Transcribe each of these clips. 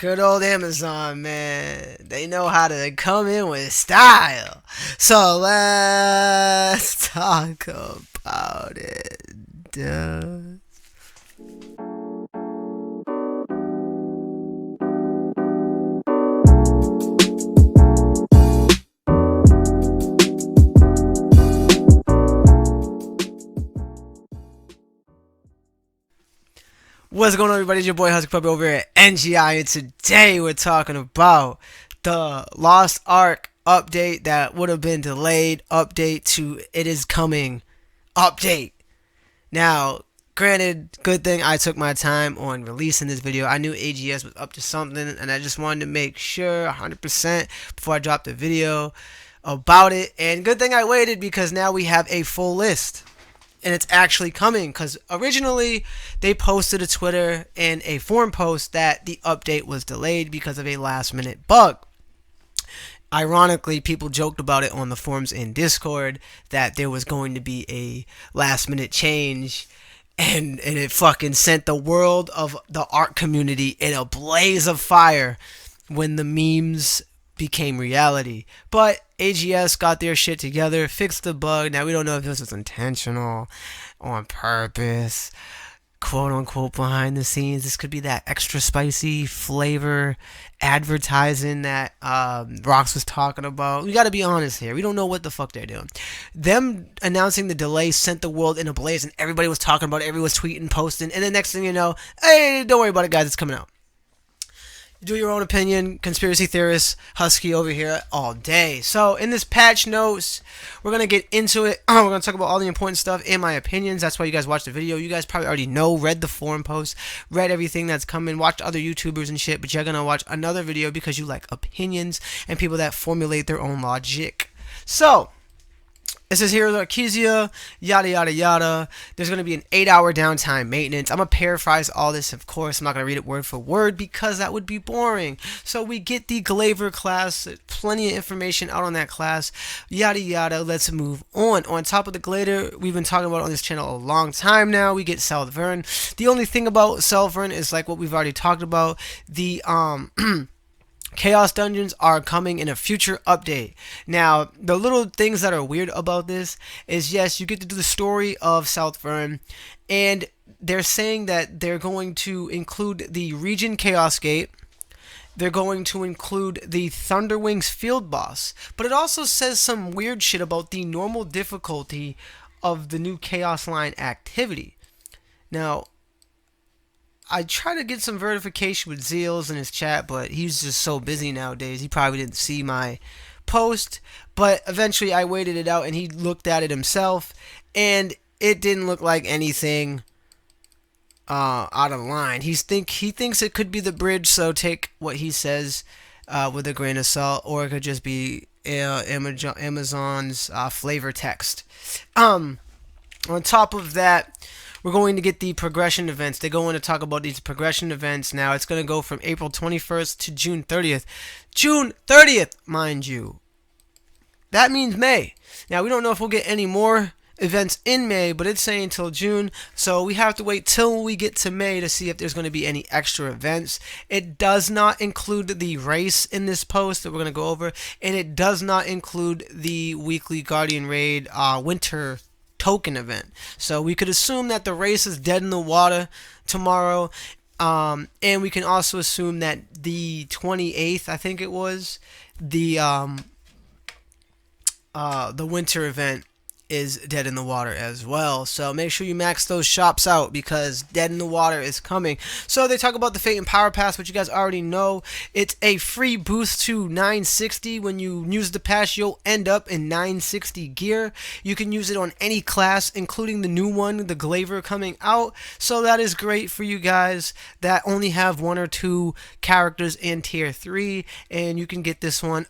Good old Amazon, man. They know how to come in with style. So let's talk about it. Duh. What's going on, everybody? It's your boy Husky Puppy over here at NGI, and today we're talking about the Lost Ark update that would have been delayed. Update to it is coming. Update. Now, granted, good thing I took my time on releasing this video. I knew AGS was up to something, and I just wanted to make sure 100% before I dropped the video about it. And good thing I waited, because now we have a full list. And it's actually coming, because originally they posted a Twitter and a forum post that the update was delayed because of a last minute bug. Ironically, people joked about it on the forums in Discord that there was going to be a last minute change, and it fucking sent the world of the art community in a blaze of fire when the memes became reality. But AGS got their shit together, fixed the bug. Now we don't know if this was intentional, on purpose, quote unquote, behind the scenes. This could be that extra spicy flavor advertising that Rox was talking about. We gotta be honest here. We don't know what the fuck they're doing. Them announcing the delay sent the world in a blaze, and everybody was talking about it. Everyone was tweeting, posting, and the next thing you know, hey, don't worry about it, guys, it's coming out. Do your own opinion, conspiracy theorist, Husky over here all day. So in this patch notes, we're going to get into it. We're going to talk about all the important stuff and my opinions. That's why you guys watched the video. You guys probably already know, read the forum post, read everything that's coming, watched other YouTubers and shit, but you're going to watch another video because you like opinions and people that formulate their own logic. So it says here, Arkesia, yada yada yada. There's going to be an 8-hour downtime maintenance. I'm going to paraphrase all this, of course. I'm not going to read it word for word because that would be boring. So we get the Glaver class, plenty of information out on that class, yada yada. Let's move on. On top of the Glader, we've been talking about on this channel a long time now. We get South Vern. The only thing about South Vern is like what we've already talked about. The Chaos Dungeons are coming in a future update. Now, the little things that are weird about this is, yes, you get to do the story of South Vern, and they're saying that they're going to include the Region Chaos Gate. They're going to include the Thunderwings field boss. But it also says some weird shit about the normal difficulty of the new Chaos Line activity. Now, I tried to get some verification with Zeals in his chat, but he's just so busy nowadays. He probably didn't see my post. But eventually I waited it out, and he looked at it himself, and it didn't look like anything out of line. He thinks it could be the bridge, so take what he says with a grain of salt, or it could just be Amazon's flavor text. On top of that, we're going to get the progression events. They're going to talk about these progression events now. It's going to go from April 21st to June 30th. June 30th, mind you. That means May. Now, we don't know if we'll get any more events in May, but it's saying till June. So we have to wait till we get to May to see if there's going to be any extra events. It does not include the race in this post that we're going to go over. And it does not include the weekly Guardian Raid winter token event. So we could assume that the race is dead in the water tomorrow, and we can also assume that the 28th, I think it was, the winter event is dead in the water as well. So make sure you max those shops out, because dead in the water is coming. So they talk about the Fate and Power Pass, which you guys already know. It's a free boost to 960. When you use the pass, you'll end up in 960 gear. You can use it on any class, including the new one, the Glaver, coming out. So that is great for you guys that only have 1 or 2 characters in tier 3, and you can get this one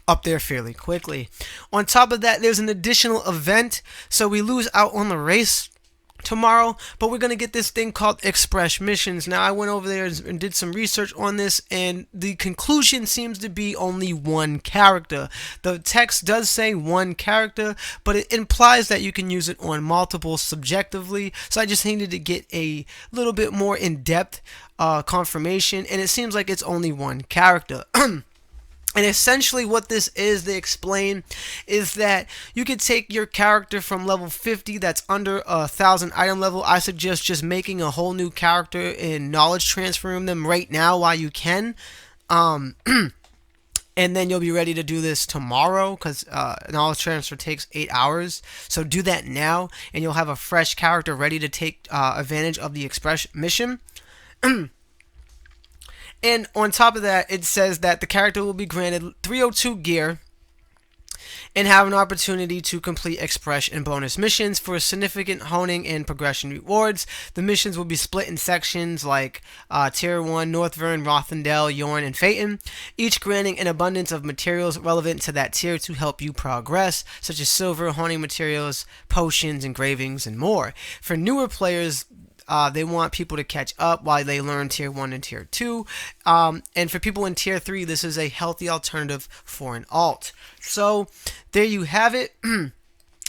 up there fairly quickly. On top of that, there's an additional event, so we lose out on the race, tomorrow, but we're going to get this thing called express missions. Now, I went over there and did some research on this, and the conclusion seems to be only one character. The text does say one character, but it implies that you can use it on multiple subjectively, so I just needed to get a little bit more in-depth confirmation, and it seems like it's only one character. And essentially what this is, they explain, is that you could take your character from level 50 that's under 1,000 item level. I suggest just making a whole new character and knowledge transferring them right now while you can. And then you'll be ready to do this tomorrow, because knowledge transfer takes 8 hours. So do that now, and you'll have a fresh character ready to take advantage of the express mission. And on top of that, it says that the character will be granted 302 gear and have an opportunity to complete express and bonus missions for significant honing and progression rewards. The missions will be split in sections like Tier 1, Northvern, Rothendale, Yorn, and Phaeton, each granting an abundance of materials relevant to that tier to help you progress, such as silver, honing materials, potions, engravings, and more. For newer players, they want people to catch up while they learn Tier 1 and Tier 2. And for people in Tier 3, this is a healthy alternative for an alt. So, there you have it.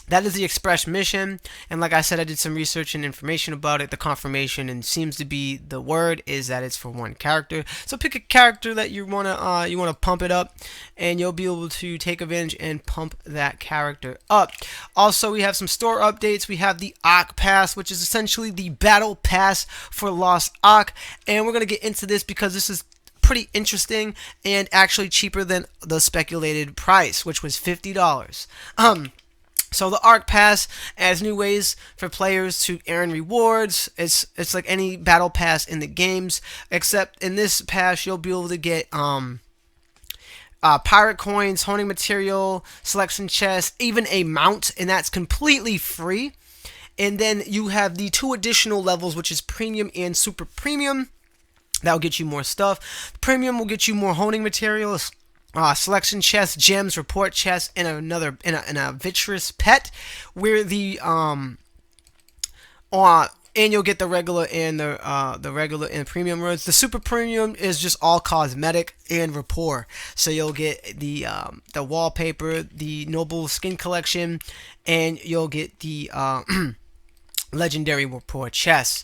That is the express mission, and like I said, I did some research and information about it. The confirmation and seems to be the word is that it's for one character. So pick a character that you wanna pump it up, and you'll be able to take advantage and pump that character up. Also, we have some store updates. We have the Ark Pass, which is essentially the battle pass for Lost Ark, and we're gonna get into this because this is pretty interesting and actually cheaper than the speculated price, which was $50. So the Ark Pass adds new ways for players to earn rewards. It's like any battle pass in the games, except in this pass you'll be able to get pirate coins, honing material, selection chests, even a mount, and that's completely free. And then you have the 2 additional levels, which is premium and super premium. That will get you more stuff. Premium will get you more honing materials, selection chests, gems, report chests, and a vitreous pet, where the and you'll get the regular and the regular and premium roads. The super premium is just all cosmetic and rapport. So you'll get the wallpaper, the noble skin collection, and you'll get the legendary rapport chests.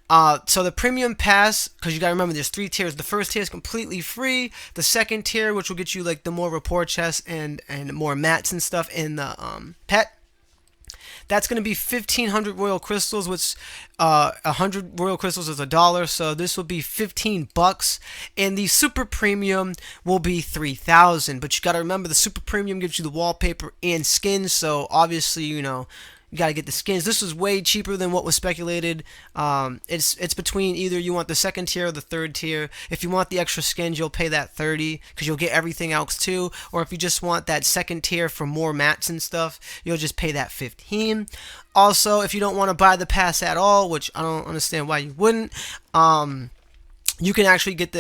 So the premium pass, because you gotta remember there's 3 tiers. The first tier is completely free. The second tier, which will get you like the more rapport chests and more mats and stuff in the pet, that's gonna be 1,500 royal crystals, which 100 royal crystals is $1. So this will be $15, and the super premium will be 3,000. But you gotta remember the super premium gives you the wallpaper and skins. So obviously, you got to get the skins. This was way cheaper than what was speculated. It's between either you want the second tier or the third tier. If you want the extra skins, you'll pay that 30 because you'll get everything else too. Or if you just want that second tier for more mats and stuff, you'll just pay that 15. Also, if you don't want to buy the pass at all, which I don't understand why you wouldn't, you can actually get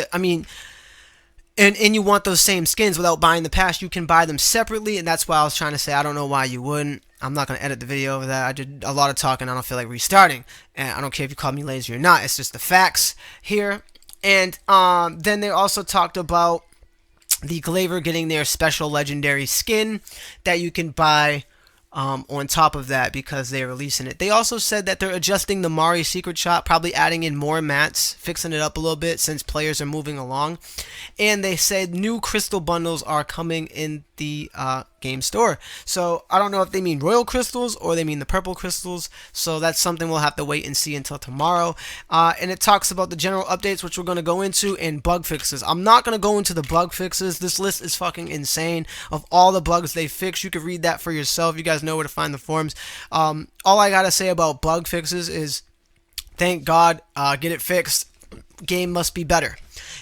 and you want those same skins without buying the pass, you can buy them separately, and that's why I was trying to say I don't know why you wouldn't. I'm not going to edit the video over that. I did a lot of talking. I don't feel like restarting. And I don't care if you call me lazy or not. It's just the facts here. And then they also talked about the Glaver getting their special legendary skin that you can buy on top of that because they're releasing it. They also said that they're adjusting the Mari secret shop, probably adding in more mats, fixing it up a little bit since players are moving along. And they said new crystal bundles are coming in the game store. So I don't know if they mean royal crystals or they mean the purple crystals. So that's something we'll have to wait and see until tomorrow. And it talks about the general updates, which we're going to go into, and bug fixes. I'm not going to go into the bug fixes. This list is fucking insane of all the bugs they fixed. You can read that for yourself. You guys know where to find the forums. All I got to say about bug fixes is thank God, get it fixed. Game must be better.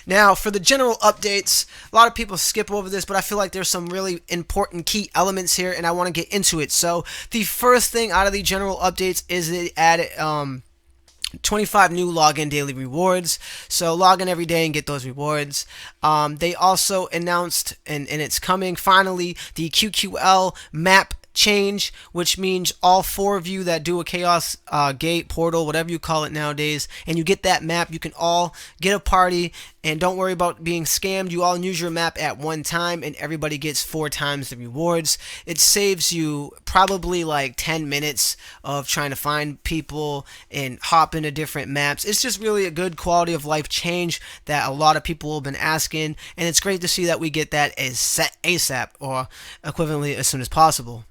Now, for the general updates, a lot of people skip over this, but I feel like there's some really important key elements here, and I want to get into it. So, the first thing out of the general updates is they added 25 new login daily rewards. So, log in every day and get those rewards. They also announced, and it's coming, finally, the Qql Map Change, which means all 4 of you that do a chaos gate, portal, whatever you call it nowadays, and you get that map, you can all get a party, and don't worry about being scammed. You all use your map at one time, and everybody gets 4 times the rewards. It saves you probably like 10 minutes of trying to find people and hop into different maps. It's just really a good quality of life change that a lot of people have been asking, and it's great to see that we get that as ASAP, or equivalently as soon as possible.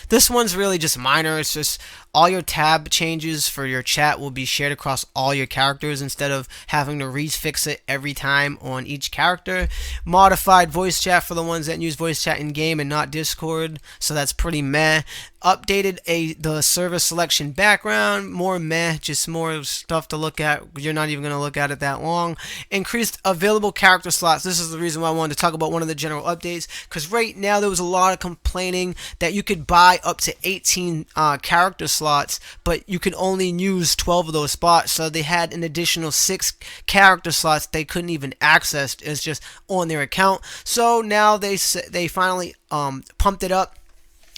This one's really just minor. It's just all your tab changes for your chat will be shared across all your characters instead of having to refix it every time on each character. Modified voice chat for the ones that use voice chat in game and not Discord, so that's pretty meh. Updated the server selection background, more meh, just more stuff to look at. You're not even going to look at it that long. Increased available character slots. This is the reason why I wanted to talk about one of the general updates, because right now there was a lot of complaining that you could buy up to 18 character slots, but you could only use 12 of those spots, so they had an additional 6 character slots they couldn't even access. It's just on their account. So now they finally pumped it up,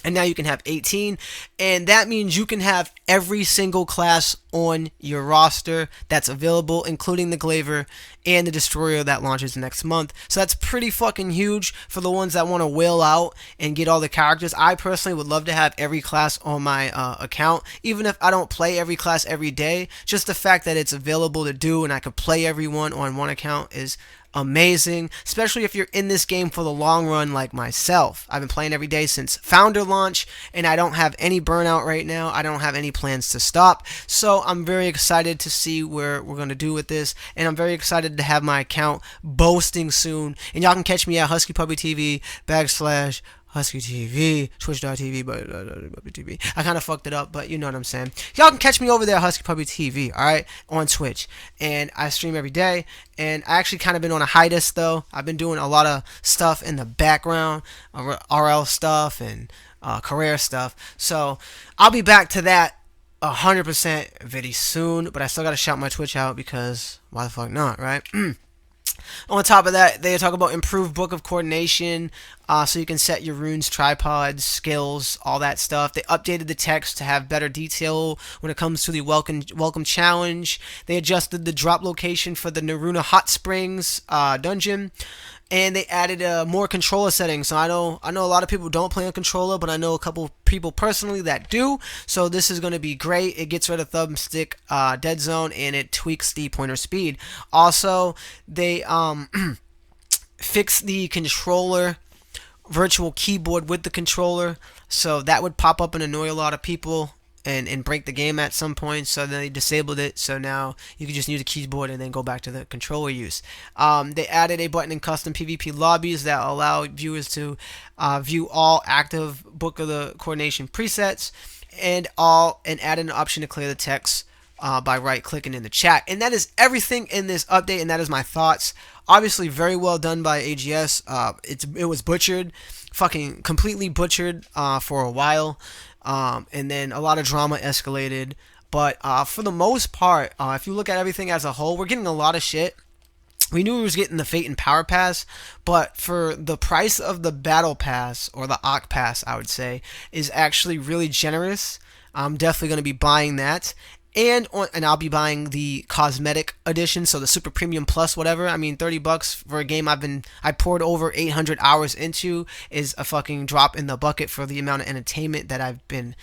and now you can have 18, and that means you can have every single class on your roster that's available, including the Glaver and the Destroyer that launches next month. So that's pretty fucking huge for the ones that want to whale out and get all the characters. I personally would love to have every class on my account, even if I don't play every class every day. Just the fact that it's available to do and I could play everyone on one account is amazing, especially if you're in this game for the long run like myself. I've been playing every day since Founder launch, and I don't have any burnout right now. I don't have any plans to stop, so I'm very excited to see where we're going to do with this, and I'm very excited to have my account boasting soon. And y'all can catch me at HuskyPuppyTV /HuskyTV, twitch.tv, but TV. I kind of fucked it up, but you know what I'm saying. Y'all can catch me over there at HuskyPuppyTV, alright, on Twitch. And I stream every day, and I actually kind of been on a hiatus, though. I've been doing a lot of stuff in the background, RL stuff and career stuff. So I'll be back to that 100% very soon, but I still gotta shout my Twitch out because why the fuck not, right? On top of that, they talk about improved book of coordination, so you can set your runes, tripods, skills, all that stuff. They updated the text to have better detail when it comes to the welcome challenge. They adjusted the drop location for the Naruna Hot Springs dungeon. And they added more controller settings. So I know a lot of people don't play on controller, but I know a couple people personally that do. So this is going to be great. It gets rid of thumbstick dead zone, and it tweaks the pointer speed. Also, they fixed the controller virtual keyboard with the controller, so that would pop up and annoy a lot of people and break the game at some point. So then they disabled it, so now you can just use the keyboard and then go back to the controller use. They added a button in custom PvP lobbies that allow viewers to view all active book of the coordination presets, and added an option to clear the text by right clicking in the chat. And that is everything in this update, and that is my thoughts. Obviously very well done by AGS. It was butchered, fucking completely butchered for a while. And then a lot of drama escalated, but for the most part, if you look at everything as a whole, we're getting a lot of shit. We knew we was getting the Fate and Power Pass, but for the price of the Battle Pass, or the Ock Pass, I would say, is actually really generous. I'm definitely going to be buying that. And I'll be buying the cosmetic edition, so the super premium plus whatever. I mean, $30 for a game I poured over 800 hours into is a fucking drop in the bucket for the amount of entertainment that I've been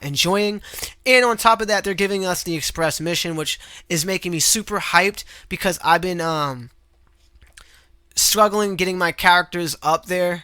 enjoying. And on top of that, they're giving us the Express mission, which is making me super hyped because I've been struggling getting my characters up there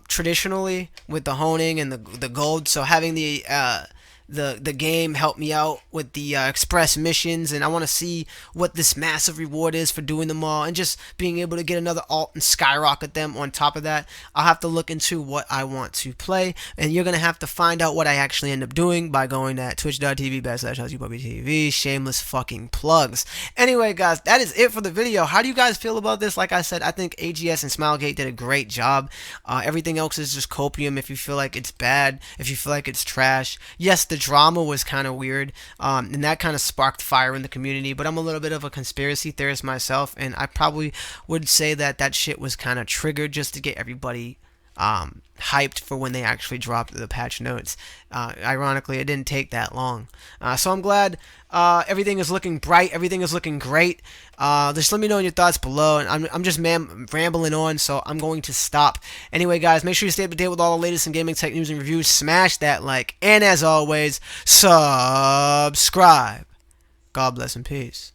traditionally with the honing and the gold. So having the game helped me out with the express missions, and I want to see what this massive reward is for doing them all, and just being able to get another alt and skyrocket them. On top of that, I'll have to look into what I want to play, and you're gonna have to find out what I actually end up doing by going to twitch.tv/HuskyPuppyTV. Shameless fucking plugs. Anyway, guys, that is it for the video. How do you guys feel about this? Like I said, I think AGS and Smilegate did a great job. Everything else is just copium. If you feel like it's bad, if you feel like it's trash, yes, the drama was kind of weird, and that kind of sparked fire in the community, but I'm a little bit of a conspiracy theorist myself, and I probably would say that shit was kind of triggered just to get everybody hyped for when they actually dropped the patch notes. Ironically, it didn't take that long. So I'm glad everything is looking bright. Everything is looking great. Just let me know your thoughts below. And I'm just rambling on, so I'm going to stop. Anyway, guys, make sure you stay up to date with all the latest in gaming tech news and reviews. Smash that like. And as always, subscribe. God bless and peace.